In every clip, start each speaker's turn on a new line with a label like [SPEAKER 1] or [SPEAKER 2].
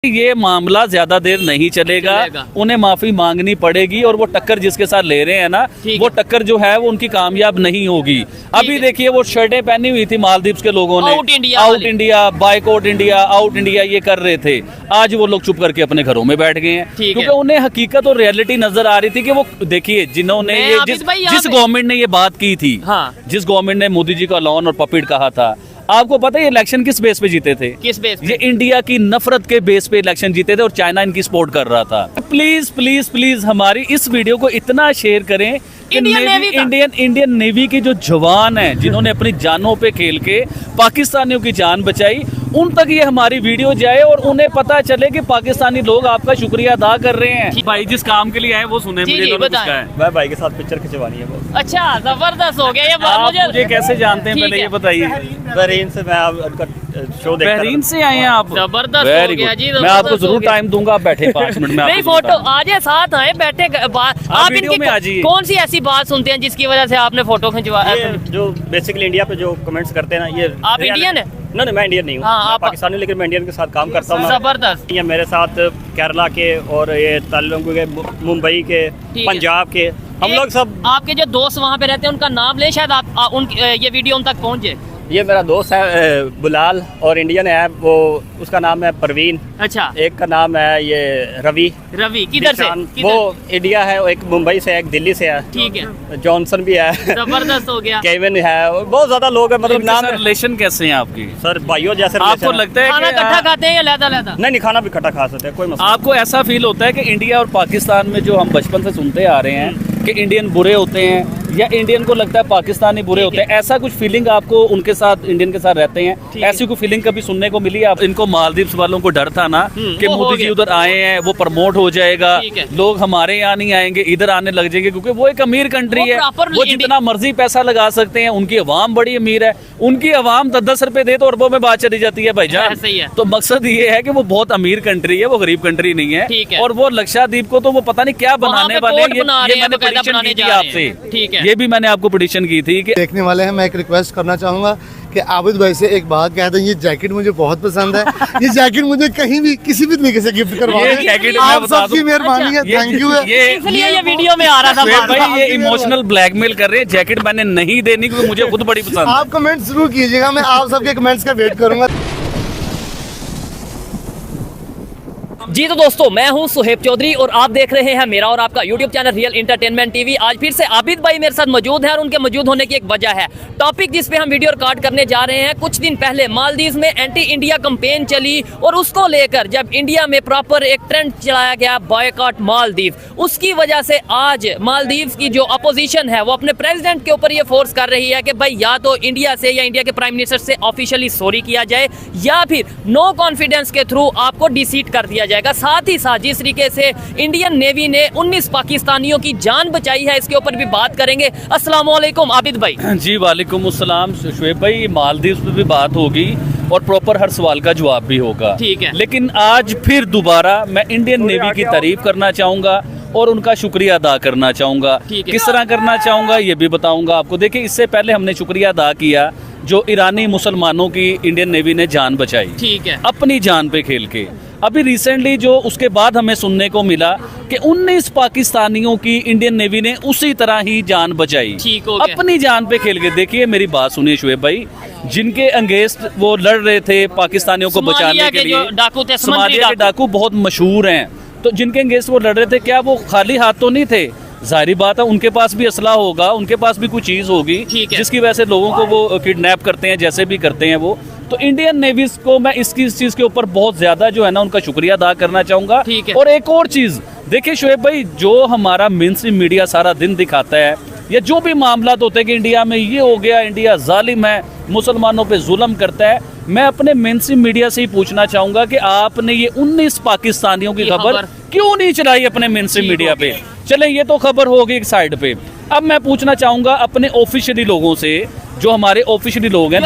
[SPEAKER 1] ये मामला ज्यादा देर नहीं चलेगा। उन्हें माफी मांगनी पड़ेगी और वो टक्कर जिसके साथ ले रहे हैं ना, वो टक्कर जो है वो उनकी कामयाब नहीं होगी। अभी देखिए वो शर्टें पहनी हुई थी मालदीव्स के लोगों ने, out India, boycott India, out India ये कर रहे थे। आज वो लोग चुप करके अपने घरों में बैठ गए हैं क्योंकि उन्हें हकीकत और रियलिटी नजर आ रही थी कि वो देखिए जिन्होंने ये जिस गवर्नमेंट ने ये बात की थी, जिस गवर्नमेंट ने मोदी जी का लॉन और पपेट कहा था, आपको पता है ये इलेक्शन किस बेस पे जीते थे?
[SPEAKER 2] किस बेस पे?
[SPEAKER 1] ये इंडिया की नफरत के बेस पे इलेक्शन जीते थे और चाइना इनकी सपोर्ट कर रहा था। प्लीज प्लीज प्लीज हमारी इस वीडियो को इतना शेयर करें कि इंडियन नेवी के जो जवान हैं जिन्होंने अपनी जानों पे खेल के पाकिस्तानियों की जान बचाई, उन तक ये हमारी वीडियो जाए और उन्हें पता चले कि पाकिस्तानी लोग आपका शुक्रिया अदा कर रहे हैं। भाई जिस काम के लिए आए वो सुने मुझे
[SPEAKER 3] मैं भाई के साथ पिक्चर खिंचवानी है बहुत।
[SPEAKER 2] अच्छा जबरदस्त हो गया ये बात।
[SPEAKER 1] मुझे कैसे जानते हैं पहले ये बताइए?
[SPEAKER 3] बहरीन से मैं उनका शो देखता।
[SPEAKER 1] बहरीन से आए हैं आप?
[SPEAKER 2] जबरदस्त हो गया जी।
[SPEAKER 1] मैं आपको जरूर टाइम दूंगा, आप बैठे 5 मिनट में।
[SPEAKER 2] नहीं फोटो आज साथ आए बैठे आप इनकी कौन सी ऐसी बात सुनते हैं जिसकी वजह से आपने फोटो खिंचवाया?
[SPEAKER 3] जो बेसिकली इंडिया पे जो कमेंट्स करते हैं ना, ये
[SPEAKER 2] आप इंडियन है?
[SPEAKER 3] नहीं मैं इंडियन नहीं हूँ,
[SPEAKER 2] आप
[SPEAKER 3] पाकिस्तानी, लेकिन मैं इंडियन के साथ काम करता हूँ।
[SPEAKER 2] जबरदस्त।
[SPEAKER 3] ये मेरे साथ केरला के और ये तेलुगु के, मुंबई के, पंजाब के, हम लोग सब।
[SPEAKER 2] आपके जो दोस्त वहाँ पे रहते हैं उनका नाम ले, शायद आप उन ये वीडियो उन तक पहुँचे।
[SPEAKER 3] ये मेरा दोस्त है बुलाल और इंडियन है वो, उसका नाम है परवीन।
[SPEAKER 2] अच्छा।
[SPEAKER 3] एक का नाम है ये रवि।
[SPEAKER 2] किधर से?
[SPEAKER 3] वो इंडिया है, एक मुंबई से, एक दिल्ली से है।
[SPEAKER 2] ठीक है।
[SPEAKER 3] जॉनसन भी है।
[SPEAKER 2] जबरदस्त हो गया।
[SPEAKER 3] केविन है, बहुत ज्यादा लोग हैं। मतलब नाम
[SPEAKER 1] रिलेशन कैसे हैं आपकी?
[SPEAKER 3] सर भाइयों जैसे।
[SPEAKER 1] आपको लगता है
[SPEAKER 2] खाना इकट्ठा खाते हैं या लहदा?
[SPEAKER 3] नहीं, खाना भी इकट्ठा खा सकते हैं, कोई मसला।
[SPEAKER 1] आपको ऐसा फील होता है कि इंडिया और पाकिस्तान में जो हम बचपन से सुनते आ रहे हैं कि इंडियन बुरे होते हैं या इंडियन को लगता है पाकिस्तानी बुरे होते हैं, ऐसा कुछ फीलिंग आपको उनके साथ, इंडियन के साथ रहते हैं, ऐसी कोई फीलिंग कभी सुनने को मिली? आप इनको मालदीव्स वालों को डर था ना कि मोदी जी उधर आए हैं, वो प्रमोट हो जाएगा, लोग हमारे यहाँ नहीं आएंगे, इधर आने लग जाएंगे क्योंकि वो एक अमीर कंट्री है, वो जितना मर्जी पैसा लगा सकते हैं, उनकी अवाम बड़ी अमीर है, उनकी अवाम 10-10 रुपए दे तो अरबों में बात चली जाती है भाईजान। तो मकसद ये है कि वो बहुत अमीर कंट्री है, वो गरीब कंट्री नहीं है। और वो लक्षद्वीप को तो वो पता नहीं क्या बनाने वाले, ये मैंने प्रेडिक्शन की थी आपसे, ये भी मैंने आपको प्रेडिक्शन की थी कि
[SPEAKER 4] देखने वाले हैं। मैं एक रिक्वेस्ट करना चाहूंगा कि आबिद भाई से एक बात कह दें, ये जैकेट मुझे बहुत पसंद है, ये जैकेट मुझे कहीं भी किसी भी तरीके से गिफ्ट करवा दें, आप सबकी मेहरबानी है। Thank you.
[SPEAKER 2] इसलिए ये वीडियो में आ रहा था
[SPEAKER 1] भाई, ये इमोशनल ब्लैकमेल कर रहे हैं। जैकेट मैंने नहीं देनी क्योंकि मुझे खुद बड़ी पसंद है।
[SPEAKER 4] आप कमेंट जरूर कीजिएगा, मैं आप सबके कमेंट्स का वेट करूंगा।
[SPEAKER 2] जी तो दोस्तों, मैं हूं सुहेब चौधरी और आप देख रहे हैं मेरा और आपका YouTube channel real entertainment TV. आज फिर से आबिद भाई मेरे साथ मौजूद है और उनके मौजूद होने की एक वजह है। टॉपिक जिस पे हम वीडियो रिकॉर्ड करने जा रहे हैं, कुछ दिन पहले मालदीव में एंटी इंडिया कैंपेन चली और उसको लेकर जब इंडिया में प्रॉपर एक ट्रेंड चलाया गया बॉयकॉट मालदीव, उसकी वजह से आज मालदीव की जो अपोजिशन है वो अपने प्रेसिडेंट के ऊपर ये फोर्स कर रही है कि भाई या तो इंडिया से या इंडिया के प्राइम मिनिस्टर से ऑफिशियली सॉरी किया जाए या फिर नो कॉन्फिडेंस के थ्रू आपको डिसीट कर दिया जाए। साथ ही साथ जिस तरीके से इंडियन नेवी ने 19 पाकिस्तानियों की जान बचाई है, इसके ऊपर भी बात करेंगे। अस्सलाम वालेकुम आबिद भाई।
[SPEAKER 1] जी वालेकुम अस्सलाम शुएब भाई। मालदीव पे भी बात होगी और प्रॉपर हर सवाल का जवाब भी होगा,
[SPEAKER 2] ठीक है।
[SPEAKER 1] लेकिन आज फिर दोबारा मैं इंडियन नेवी की तारीफ करना चाहूंगा और उनका शुक्रिया अदा करना चाहूंगा। किस तरह करना चाहूंगा ये भी बताऊंगा आपको। देखिए, इससे पहले हमने शुक्रिया अदा किया जो ईरानी मुसलमानों की इंडियन नेवी ने जान बचाई, ठीक है, अपनी जान पे खेल के। अभी रिसेंटली जो उसके बाद हमें सुनने को मिला कि 19 पाकिस्तानियों की इंडियन नेवी ने उसी तरह ही जान बचाई, अपनी जान पे खेल के। देखिए मेरी बात सुनिए शुएब भाई, जिनके अगेंस्ट वो लड़ रहे थे पाकिस्तानियों को बचाने के लिए, सोमालिया के डाकू बहुत मशहूर हैं, तो जिनके अगेंस्ट वो लड़ रहे थे, क्या वो खाली हाथ तो नहीं थे? जाहिर बात है उनके पास भी असला होगा, उनके पास भी कुछ चीज होगी जिसकी वजह से लोगों को वो किडनैप करते हैं, जैसे भी करते हैं वो। तो इंडियन नेवी को मैं इस चीज के ऊपर बहुत ज्यादा जो है ना उनका शुक्रिया अदा करना चाहूंगा। और एक और चीज देखिए शुएब भाई, जो हमारा मेनस्ट्रीम मीडिया सारा दिन दिखाता है या जो भी मामला होते हैं कि इंडिया में ये हो गया, इंडिया जालिम है, मुसलमानों पे जुल्म करता है, मैं अपने मेनस्ट्रीम मीडिया से ही पूछना चाहूंगा कि आपने ये 19 पाकिस्तानियों की खबर क्यों नहीं चलाई अपने मेनस्ट्रीम मीडिया पे? चले ये तो खबर होगी एक साइड पे। अब मैं पूछना चाहूंगा अपने ऑफिशियली लोगों से, जो हमारे ऑफिशियली लोग हैं,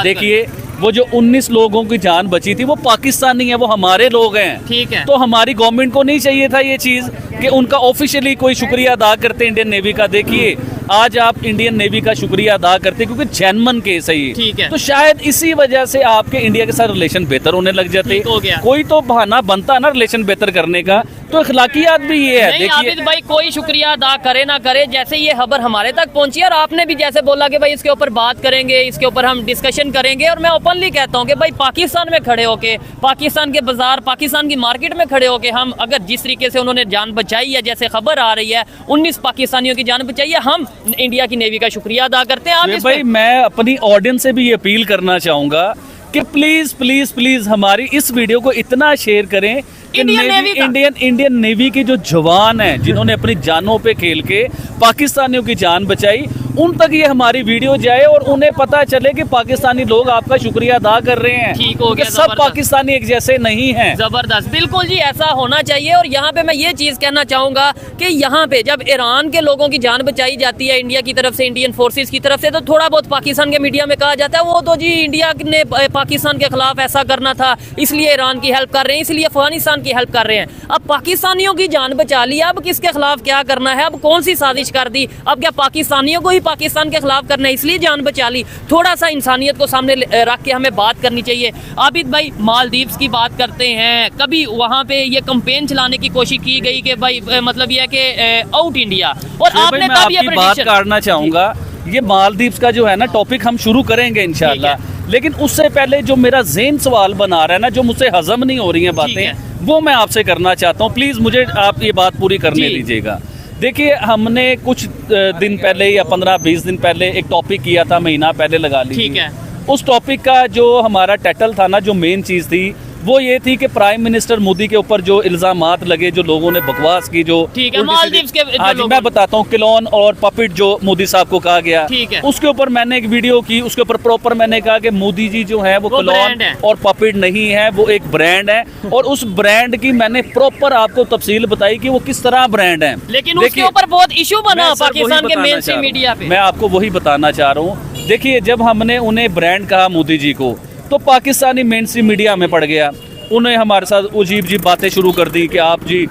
[SPEAKER 1] देखिए वो जो 19 लोगों की जान बची थी वो पाकिस्तानी है, वो हमारे लोग हैं, ठीक है। तो हमारी गवर्नमेंट को नहीं चाहिए था ये चीज कि उनका ऑफिशियली कोई शुक्रिया अदा करते इंडियन नेवी का। देखिए आज आप इंडियन नेवी का शुक्रिया अदा करते क्योंकि जेन्युइन केस है ये।
[SPEAKER 2] ठीक है।
[SPEAKER 1] तो शायद इसी वजह से आपके इंडिया के साथ रिलेशन बेहतर होने लग जाते।
[SPEAKER 2] ठीक हो गया।
[SPEAKER 1] कोई तो बहाना बनता ना रिलेशन बेहतर करने का, तो अखलाकियात भी ये है।
[SPEAKER 2] नहीं आबिद भाई, कोई शुक्रिया अदा करे ना करे, जैसे ये खबर हमारे तक पहुंची और आपने भी जैसे बोला कि भाई इसके ऊपर बात करेंगे, इसके ऊपर हम डिस्कशन करेंगे, और मैं ओपनली कहता हूं कि भाई पाकिस्तान में खड़े होके, पाकिस्तान के बाजार, पाकिस्तान की मार्केट में खड़े होके हम अगर जिस तरीके से उन्होंने जान बचाई है, जैसे खबर आ रही है 19 पाकिस्तानियों की जान बचाई है, हम इंडिया की नेवी का शुक्रिया अदा करते हैं। आप इस
[SPEAKER 1] भाई मैं अपनी ऑडियंस से भी ये अपील करना चाहूंगा कि प्लीज प्लीज प्लीज हमारी इस वीडियो को इतना शेयर करें कि इंडियन नेवी के जो जवान हैं जिन्होंने अपनी जानों पे खेल के पाकिस्तानियों की जान बचाई, उन तक ये हमारी वीडियो जाए और उन्हें पता चले कि पाकिस्तानी लोग आपका शुक्रिया अदा कर रहे हैं।
[SPEAKER 2] ठीक हो गया,
[SPEAKER 1] सब पाकिस्तानी एक जैसे नहीं हैं।
[SPEAKER 2] जबरदस्त, बिल्कुल जी, ऐसा होना चाहिए। और यहाँ पे मैं ये चीज कहना चाहूंगा कि यहाँ पे जब ईरान के लोगों की जान बचाई जाती है इंडिया की तरफ से, इंडियन फोर्सेस की तरफ से, तो थोड़ा बहुत पाकिस्तान के मीडिया में कहा जाता है वो तो जी इंडिया ने पाकिस्तान के खिलाफ ऐसा करना था इसलिए ईरान की हेल्प कर रहे हैं, इसलिए अफगानिस्तान की हेल्प कर रहे हैं। अब पाकिस्तानियों की जान बचा ली, अब किसके खिलाफ क्या करना है, अब कौन सी साजिश कर दी, अब क्या पाकिस्तानियों को ही पाकिस्तान के खिलाफ करना है इसलिए जान बचा ली। थोड़ा सा इंसानियत को सामने रख के हमें बात करनी चाहिए। आबिद भाई, मालदीव्स की बात करते हैं, कभी वहां पे ये कैंपेन चलाने की कोशिश की गई कि भाई मतलब ये कि आउट इंडिया, और आपने तब ये
[SPEAKER 1] बात करना चाहूंगा, ये मालदीव्स का जो है ना टॉपिक हम शुरू करेंगे इंशाल्लाह, लेकिन उससे पहले जो मेरा ज़हन सवाल बना रहा है ना, जो मुझसे हजम नहीं हो रही हैं बातें, वो मैं आपसे करना चाहता हूँ। प्लीज मुझे आप ये बात पूरी करने दीजिएगा। देखिए, हमने कुछ दिन पहले या 15-20 दिन पहले एक टॉपिक किया था, महीना पहले लगा ली।
[SPEAKER 2] ठीक है।
[SPEAKER 1] उस टॉपिक का जो हमारा टाइटल था ना, जो मेन चीज़ थी वो ये थी कि प्राइम मिनिस्टर मोदी के ऊपर जो इल्जामात लगे, जो लोगों ने बकवास की, जो
[SPEAKER 2] ठीक है, मालदीव्स के
[SPEAKER 1] आज मैं बताता हूँ, क्लोन और पपिट जो मोदी साहब को कहा गया,
[SPEAKER 2] ठीक है,
[SPEAKER 1] उसके ऊपर मैंने एक वीडियो की, उसके ऊपर प्रॉपर मैंने कहा कि मोदी जी जो है वो क्लोन और पपिट नहीं है, वो एक ब्रांड है, और उस ब्रांड की मैंने प्रॉपर आपको तफसील बताई कि वो किस तरह ब्रांड है।
[SPEAKER 2] लेकिन उसके ऊपर बहुत इशू बना पाकिस्तान के मेन स्ट्रीम मीडिया पे।
[SPEAKER 1] मैं आपको वही बताना चाह रहा हूँ। देखिए, जब हमने उन्हें ब्रांड कहा मोदी जी को, तो पाकिस्तानी मेन स्ट्रीम मीडिया में पड़ गया, उन्हें हमारे साथ अजीब बातें शुरू कर दी कि आप जी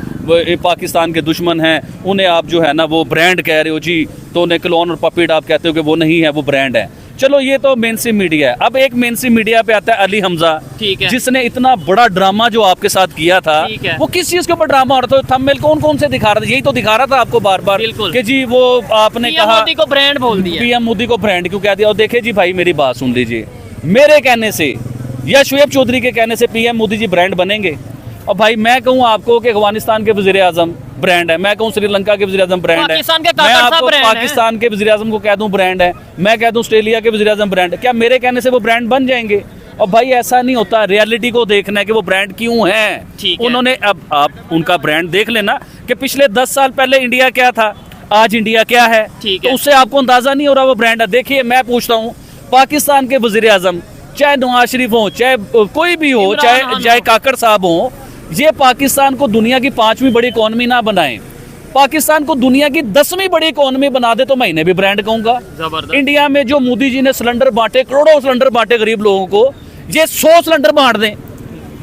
[SPEAKER 1] पाकिस्तान के दुश्मन हैं, उन्हें आप जो है ना वो ब्रांड कह रहे हो जी, तो उन्हें क्लोन और पपिट आप कहते हो कि वो नहीं है, वो ब्रांड है। चलो, ये तो मेन स्ट्रीम मीडिया है। अब एक मेन स्ट्रीम मीडिया पे आता है अली हमजा, जिसने इतना बड़ा ड्रामा जो आपके साथ किया था, वो किस चीज के ऊपर ड्रामा हो रहा था? थंबनेल कौन से दिखा रहा था? यही तो दिखा रहा था आपको बार बार कि जी वो आपने कहा
[SPEAKER 2] मोदी को ब्रांड बोल दिया,
[SPEAKER 1] पीएम मोदी को ब्रांड क्यों कह दिया। और देखे जी भाई, मेरी बात सुन लीजिए, मेरे कहने से या शुएब चौधरी के कहने से पीएम मोदी जी ब्रांड बनेंगे? और भाई मैं कहूँ आपको कि अफगानिस्तान के वजीर आजम ब्रांड है, मैं कहूँ श्रीलंका के वजीर आजम ब्रांड है, मैं आपको पाकिस्तान के वजीर आजम को कह दूं ब्रांड है, मैं कह दूं ऑस्ट्रेलिया के वजीर आजम ब्रांड है, क्या मेरे कहने से वो ब्रांड बन जाएंगे? और भाई ऐसा नहीं होता, रियलिटी को देखना है कि वो ब्रांड क्यों है। उन्होंने, अब आप उनका ब्रांड देख लेना कि पिछले 10 साल पहले इंडिया क्या था, आज इंडिया क्या है, तो उससे आपको अंदाजा नहीं हो रहा वो ब्रांड है। देखिए, मैं पूछता हूँ, पाकिस्तान के वजीर आजम चाहे नवाज शरीफ हो, चाहे कोई भी हो, चाहे काकड़ साहब हो, ये पाकिस्तान को दुनिया की 5वीं बड़ी इकोनॉमी ना बनाए, पाकिस्तान को दुनिया की 10वीं बड़ी इकोनॉमी बना दे, तो मैं इन्हें भी ब्रांड कहूंगा। इंडिया में जो मोदी जी ने सिलेंडर बांटे, करोड़ों सिलेंडर बांटे गरीब लोगों को, ये 100 सिलेंडर बांट दें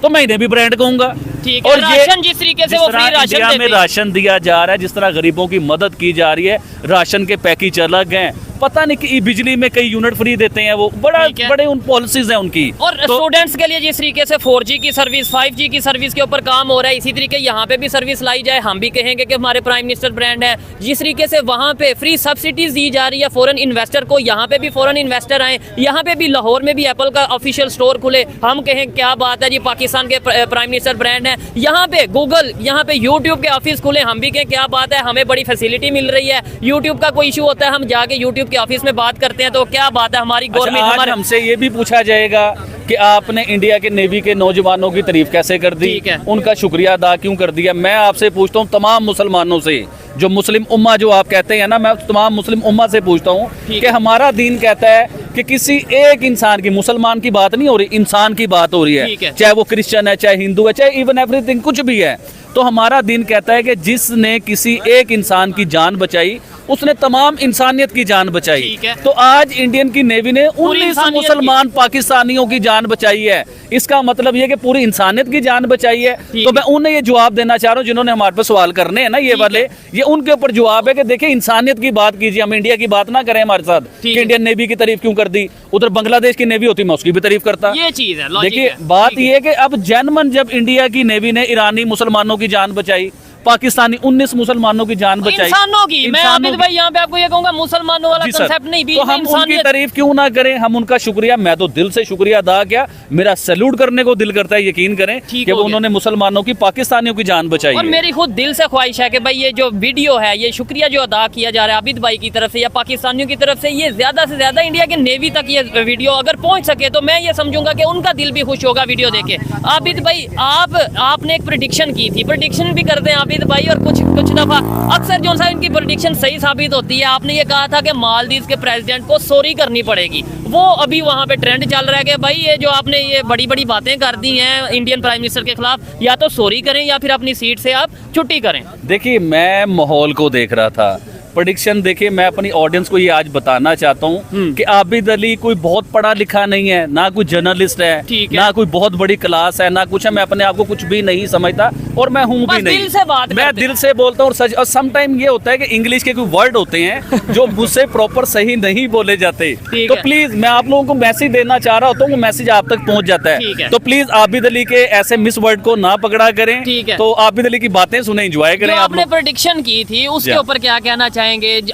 [SPEAKER 1] तो मैं इन्हें भी ब्रांड कहूंगा।
[SPEAKER 2] और राशन जिस तरीके से वो फ्री राशन
[SPEAKER 1] इंडिया में राशन दिया जा रहा है, जिस तरह गरीबों की मदद की जा रही है, राशन के पैकेज अलग हैं, पता नहीं कि बिजली में कई यूनिट फ्री देते हैं, वो बड़े उन पॉलिसीज हैं उनकी।
[SPEAKER 2] और स्टूडेंट्स के लिए जिस तरीके से 4G की सर्विस, 5G की सर्विस के ऊपर काम हो रहा है, इसी तरीके यहाँ पे भी सर्विस लाई जाए। हम भी कहेंगे कि हमारे प्राइम मिनिस्टर ब्रांड है। जिस तरीके से वहाँ पे फ्री सब्सिडीज दी जा रही है फॉरेन इन्वेस्टर को, यहाँ पे भी फॉरेन इन्वेस्टर आए, यहाँ पे भी लाहौर में भी एप्पल का ऑफिशियल स्टोर खुले, हम कहें क्या बात है जी, पाकिस्तान के प्राइम मिनिस्टर ब्रांड है। यहाँ पे गूगल, यहाँ पे यूट्यूब के ऑफिस खुले, हम भी कहें क्या बात है, हमें बड़ी फैसिलिटी मिल रही है। यूट्यूब का कोई इशू होता है, हम जाके यूट्यूब के ऑफिस में बात करते हैं, तो क्या बात है, हमारी गवर्नमेंट हमारे
[SPEAKER 1] हमसे ये भी पूछा जाएगा कि आपने इंडिया के नेवी के नौजवानों की तारीफ कैसे कर दी, उनका शुक्रिया अदा क्यों कर दिया। मैं आपसे पूछता हूँ, तमाम मुसलमानों से, जो मुस्लिम उम्मा जो आप कहते हैं ना, मैं तमाम मुस्लिम उम्मा से पूछता हूँ कि हमारा दीन कहता है कि किसी एक इंसान की, मुसलमान की बात नहीं हो रही, इंसान की बात हो रही है, चाहे वो क्रिश्चियन है, चाहे हिंदू है, चाहे इवन एवरीथिंग कुछ भी है, तो हमारा दीन कहता है कि जिसने किसी एक इंसान की जान बचाई उसने तमाम इंसानियत की जान बचाई।
[SPEAKER 2] ठीक है।
[SPEAKER 1] तो आज इंडियन की नेवी ने 19
[SPEAKER 2] इंसानियत
[SPEAKER 1] मुसलमान पाकिस्तानियों की जान बचाई है। इसका मतलब ये कि पूरी इंसानियत की जान बचाई है। तो मैं उन्हें ये जवाब देना चाह रहा हूँ जिन्होंने हमारे पर सवाल करने हैं ना, ये वाले, ये उनके ऊपर जवाब है कि देखिए इंसानियत की बात कीजिए, हम इंडिया की बात ना करें हमारे साथ कि इंडियन नेवी की तारीफ क्यों कर दी। उधर बांग्लादेश की नेवी होती मैं उसकी भी तारीफ करता।
[SPEAKER 2] ये चीज है, लॉजिक
[SPEAKER 1] देखिए
[SPEAKER 2] है।
[SPEAKER 1] बात ये है कि अब जनमन जब इंडिया की नेवी ने ईरानी मुसलमानों की जान बचाई, पाकिस्तानी 19 मुसलमानों की जान बचाई,
[SPEAKER 2] इंसानों की। मैं
[SPEAKER 1] इंसानों
[SPEAKER 2] आबिद भाई यहाँ पे आपको ये कहूंगा, मुसलमानों वाला
[SPEAKER 1] जी सर।
[SPEAKER 2] कंसेप्ट नहीं,
[SPEAKER 1] तो हम उनकी
[SPEAKER 2] इंसानियत।
[SPEAKER 1] तारीफ क्यों ना करें, हम उनका शुक्रिया, मैं तो दिल से शुक्रिया अदा किया, मेरा सैल्यूट करने को दिल करता है। यकीन करें
[SPEAKER 2] ठीक
[SPEAKER 1] कि
[SPEAKER 2] हो गया।
[SPEAKER 1] उन्होंने मुसलमानों की, पाकिस्तानियों की जान बचाई
[SPEAKER 2] और
[SPEAKER 1] है।
[SPEAKER 2] मेरी खुद दिल से ख्वाहिश है कि भाई ये जो वीडियो है, ये शुक्रिया जो अदा किया जा रहा है आबिद भाई की तरफ से या पाकिस्तानियों की तरफ से, ये ज्यादा से ज्यादा इंडिया के नेवी तक ये वीडियो अगर पहुंच सके तो मैं ये समझूंगा कि उनका दिल भी खुश होगा वीडियो देखे। आबिद भाई आपने एक प्रेडिक्शन की थी, प्रेडिक्शन भी करते हैं आबिद भाई, और कुछ दफा अक्सर जो सा इनकी प्रेडिक्शन सही साबित होती है। आपने ये कहा था कि मालदीव के प्रेसिडेंट को सॉरी करनी पड़ेगी, वो अभी वहां पे ट्रेंड चल रहा है कि भाई ये जो आपने ये बड़ी बड़ी बातें कर दी हैं इंडियन प्राइम मिनिस्टर के खिलाफ, या तो सॉरी करें या फिर अपनी सीट से आप छुट्टी करें।
[SPEAKER 1] देखिए मैं माहौल को देख रहा था, प्रेडिक्शन देखिए, मैं अपनी ऑडियंस को ये आज बताना चाहता हूँ कि आबिद अली कोई बहुत पढ़ा लिखा नहीं है, ना कोई जर्नलिस्ट है, ना कोई बहुत बड़ी क्लास है, ना कुछ है। मैं अपने आप को कुछ भी नहीं समझता और मैं हूँ भी नहीं।
[SPEAKER 2] दिल से बात
[SPEAKER 1] मैं दिल से बोलता हूँ और सच। और सम टाइम ये होता है कि इंग्लिश के कोई वर्ड होते हैं जो मुझसे प्रॉपर सही नहीं बोले जाते। तो प्लीज मैं आप लोगों को मैसेज देना चाह रहा होता हूँ, वो मैसेज आप तक पहुँच जाता है। तो प्लीज आबिद अली के ऐसे मिस वर्ड को ना पकड़ा करें। तो आबिद अली की बातें सुने, एंजॉय करें।
[SPEAKER 2] आपने प्रेडिक्शन की थी उसके ऊपर क्या कहना चाहेंगे?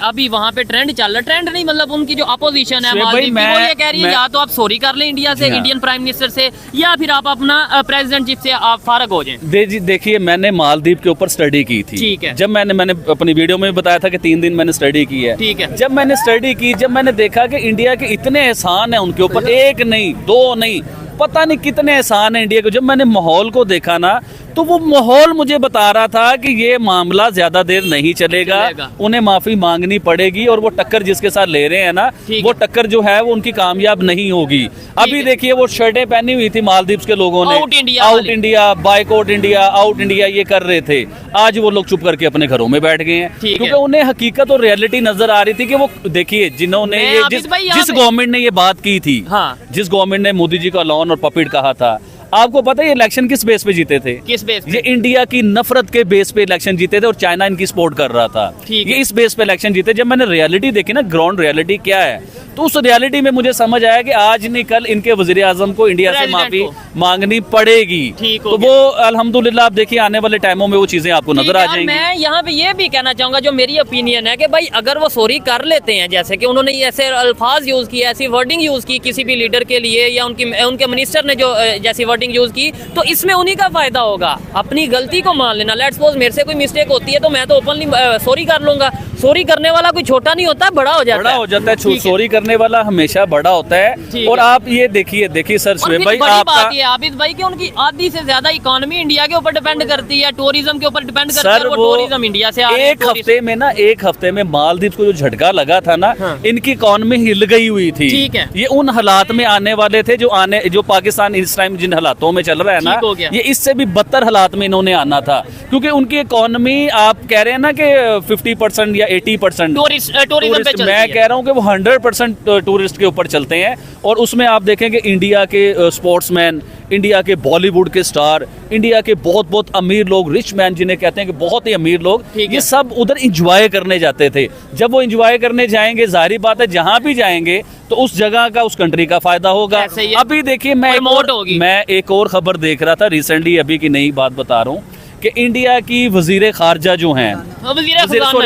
[SPEAKER 2] अभी वहाँ पे ट्रेंड चल रहा है, ट्रेंड नहीं मतलब उनकी जो अपोजिशन है मालदीव की, वो ये कह रही है या तो आप सॉरी कर लें इंडिया से, इंडियन प्राइम मिनिस्टर से, या फिर आप अपना प्रेसिडेंटशिप से आप फारग हो जाएं।
[SPEAKER 1] देखिए मैंने मालदीव के ऊपर स्टडी की थी।
[SPEAKER 2] ठीक है।
[SPEAKER 1] जब मैंने अपनी वीडियो में बताया था कि 3 दिन मैंने स्टडी की है।
[SPEAKER 2] ठीक है।
[SPEAKER 1] जब मैंने स्टडी की, जब मैंने देखा कि इंडिया के इतने एहसान है उनके ऊपर, 1 नहीं 2 नहीं, पता नहीं कितने एहसान है इंडिया को, जब मैंने माहौल को देखा ना, तो वो माहौल मुझे बता रहा था कि ये मामला ज्यादा देर नहीं चलेगा, उन्हें माफी मांगनी पड़ेगी और वो टक्कर जिसके साथ ले रहे हैं ना, वो टक्कर जो है वो उनकी कामयाब नहीं होगी। अभी देखिए वो शर्टें पहनी हुई थी मालदीव के लोगों ने, out India, boycott India, out India ये कर रहे थे। आज वो लोग चुप करके अपने घरों में बैठ गए हैं क्योंकि उन्हें हकीकत और रियलिटी नजर आ रही थी कि वो देखिए जिन्होंने ये जिस गवर्नमेंट ने ये बात की थी, जिस गवर्नमेंट ने मोदी जी का लॉन और पपेट कहा था, आपको पता है ये इलेक्शन किस बेस पे जीते थे?
[SPEAKER 2] किस बेस पे?
[SPEAKER 1] ये इंडिया की नफरत के बेस पे इलेक्शन जीते थे और चाइना इनकी सपोर्ट कर रहा था। ये इस बेस पे इलेक्शन जीते। जब मैंने रियलिटी देखी ना, ग्राउंड रियलिटी क्या है, तो उस रियलिटी में मुझे समझ आया कि आज नहीं कल इनके वजीर आजम को इंडिया से माफी मांगनी पड़ेगी। तो वो अल्हम्दुलिल्लाह आप देखिए आने वाले टाइमों में वो चीजें आपको नजर आ जाएंगी।
[SPEAKER 2] मैं यहाँ पे ये भी कहना चाहूंगा, जो मेरी ओपिनियन है कि भाई अगर वो सॉरी कर लेते हैं, जैसे कि उन्होंने ऐसे अल्फाज यूज किए, ऐसी वर्डिंग यूज की किसी भी लीडर के लिए, या उनके मिनिस्टर ने जो जैसी वर्डिंग यूज की, तो इसमें उन्हीं का फायदा होगा। अपनी गलती को मान लेना। लेट्स सपोज मेरे से कोई मिस्टेक होती है तो मैं तो ओपनली सॉरी कर लूंगा। सॉरी करने वाला कोई छोटा नहीं होता, बड़ा हो जाता है।
[SPEAKER 1] सॉरी करने वाला हमेशा बड़ा होता है। और आप ये देखिए सर शुएब भाई,
[SPEAKER 2] बात ये आबिद भाई की उनकी आधी से ज्यादा इकोनॉमी इंडिया के ऊपर डिपेंड करती है, टूरिज्म के ऊपर डिपेंड करती है। वो टूरिज्म इंडिया से
[SPEAKER 1] एक हफ्ते में मालदीव को जो झटका लगा था ना, इनकी इकोनॉमी हिल गई हुई थी।
[SPEAKER 2] ठीक है।
[SPEAKER 1] ये उन हालात में आने वाले थे जो पाकिस्तान इस टाइम जिन हालातों में चल रहा है ना, ये इससे भी बदतर हालात में इन्होंने आना था, क्योंकि उनकी इकोनॉमी आप कह रहे हैं ना कि 50% या 80% टूरिस्ट, मैं कह रहा हूँ कि वो 100% टूरिस्ट के ऊपर चलते हैं। और उसमें आप देखेंगे इंडिया के स्पोर्ट्समैन, इंडिया के बॉलीवुड के स्टार, इंडिया के बहुत बहुत अमीर लोग, रिच मैन जिन्हें कहते हैं कि बहुत ही अमीर लोग, ये सब उधर इंजॉय करने जाते थे। जब वो इंजॉय करने जाएंगे, जाहिर बात है जहां भी जाएंगे तो उस जगह का, उस कंट्री का फायदा होगा। अभी देखिए मैं एक और खबर देख रहा था रिसेंटली, अभी की नई बात बता रहा हूँ कि इंडिया की वजीर खारजा जो हैं,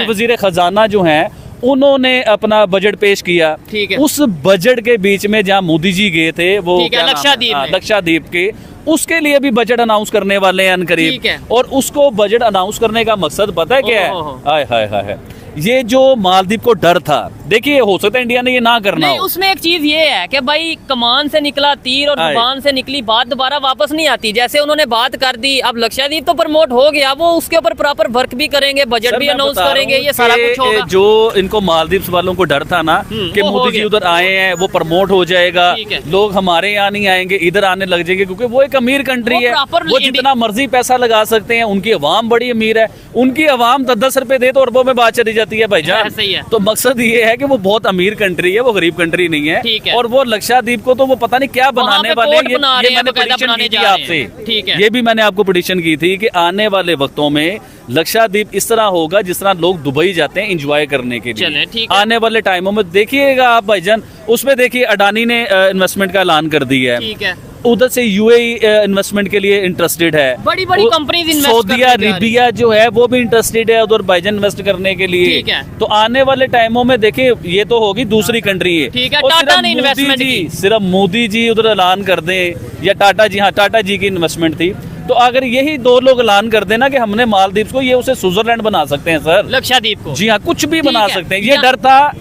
[SPEAKER 1] वजीर खजाना जो हैं, उन्होंने अपना बजट पेश किया। उस बजट के बीच में जहां मोदी जी गए थे, वो लक्षद्वीप के, उसके लिए भी बजट अनाउंस करने वाले हैं अनकरीब। और उसको बजट अनाउंस करने का मकसद पता है क्या है? हाय हाय हाय, ये जो मालदीव को डर था, देखिए हो सकता है इंडिया ने ये ना करना
[SPEAKER 2] नहीं,
[SPEAKER 1] हो।
[SPEAKER 2] उसमें एक चीज ये है कि भाई कमान से निकला तीर और
[SPEAKER 1] आए।
[SPEAKER 2] जुबान से निकली बात दोबारा वापस नहीं आती। जैसे उन्होंने बात कर दी, अब लक्षद्वीप तो प्रमोट हो गया, वो उसके ऊपर प्रॉपर वर्क भी करेंगे, बजट
[SPEAKER 1] सर,
[SPEAKER 2] भी
[SPEAKER 1] मैं
[SPEAKER 2] अनाउंस
[SPEAKER 1] बता रहा
[SPEAKER 2] करेंगे,
[SPEAKER 1] हूँ
[SPEAKER 2] ये सारा
[SPEAKER 1] कि
[SPEAKER 2] कुछ होगा।
[SPEAKER 1] जो इनको मालदीव वालों को डर था ना कि
[SPEAKER 2] वो हो
[SPEAKER 1] मोदी जी
[SPEAKER 2] गया।
[SPEAKER 1] उधर आए हैं, वो प्रमोट हो जाएगा,
[SPEAKER 2] ठीक है।
[SPEAKER 1] लोग हमारे यहाँ नहीं आएंगे, इधर आने लग जाएंगे, क्योंकि वो एक अमीर कंट्री
[SPEAKER 2] वो
[SPEAKER 1] है,
[SPEAKER 2] proper
[SPEAKER 1] वो जितना मर्जी पैसा लगा सकते हैं, उनकी अवाम बड़ी अमीर है, उनकी अवाम 10-10 रुपए दे तो अरबों में बात चली जाती है भाईजान।
[SPEAKER 2] सही है।
[SPEAKER 1] तो मकसद ये है कि वो बहुत अमीर कंट्री है, वो गरीब कंट्री नहीं
[SPEAKER 2] ठीक है।
[SPEAKER 1] है। और वो लक्षद्वीप को तो वो पता नहीं क्या
[SPEAKER 2] वहाँ
[SPEAKER 1] बनाने
[SPEAKER 2] पे
[SPEAKER 1] वाले
[SPEAKER 2] पोर्ट
[SPEAKER 1] हैं।
[SPEAKER 2] बना रहे हैं,
[SPEAKER 1] मैंने
[SPEAKER 2] बकायदा
[SPEAKER 1] prediction
[SPEAKER 2] बनाने
[SPEAKER 1] की थी
[SPEAKER 2] जा रहे
[SPEAKER 1] आपसे,
[SPEAKER 2] हैं। ठीक है।
[SPEAKER 1] ये भी मैंने आपको प्रेडिक्शन की थी कि आने वाले वक्तों में लक्षद्वीप इस तरह होगा जिस तरह लोग दुबई जाते हैं एंजॉय करने के
[SPEAKER 2] चलें,
[SPEAKER 1] लिए।
[SPEAKER 2] ठीक है।
[SPEAKER 1] आने वाले टाइमों में देखिएगा आप भाईजान, उसमें देखिए अडानी ने इन्वेस्टमेंट का ऐलान कर दिया है,
[SPEAKER 2] ठीक है।
[SPEAKER 1] उधर से यूएई इन्वेस्टमेंट के लिए इंटरेस्टेड है,
[SPEAKER 2] बड़ी-बड़ी कंपनीज इन्वेस्ट
[SPEAKER 1] सऊदी
[SPEAKER 2] करने जा रही हैं।
[SPEAKER 1] अरेबिया जो है वो भी इंटरेस्टेड है उधर भाईजान इन्वेस्ट करने के लिए।
[SPEAKER 2] ठीक है।
[SPEAKER 1] तो आने वाले टाइमों में देखिए ये तो होगी दूसरी कंट्री है।
[SPEAKER 2] ठीक है,
[SPEAKER 1] और
[SPEAKER 2] टाटा
[SPEAKER 1] सिर्फ
[SPEAKER 2] ने
[SPEAKER 1] मोदी
[SPEAKER 2] investment
[SPEAKER 1] जी-
[SPEAKER 2] की।
[SPEAKER 1] सिर्फ मोदी जी उधर ऐलान कर दें या टाटा जी, हाँ टाटा जी की इन्वेस्टमेंट थी, तो अगर यही दो लोग ऐलान कर देना कि हमने मालदीव को, ये उसे स्विट्जरलैंड बना सकते हैं सर।
[SPEAKER 2] लक्षद्वीप को।
[SPEAKER 1] जी हाँ, कुछ भी
[SPEAKER 2] ठीक
[SPEAKER 1] बना
[SPEAKER 2] है।
[SPEAKER 1] सकते हैं। ये डर था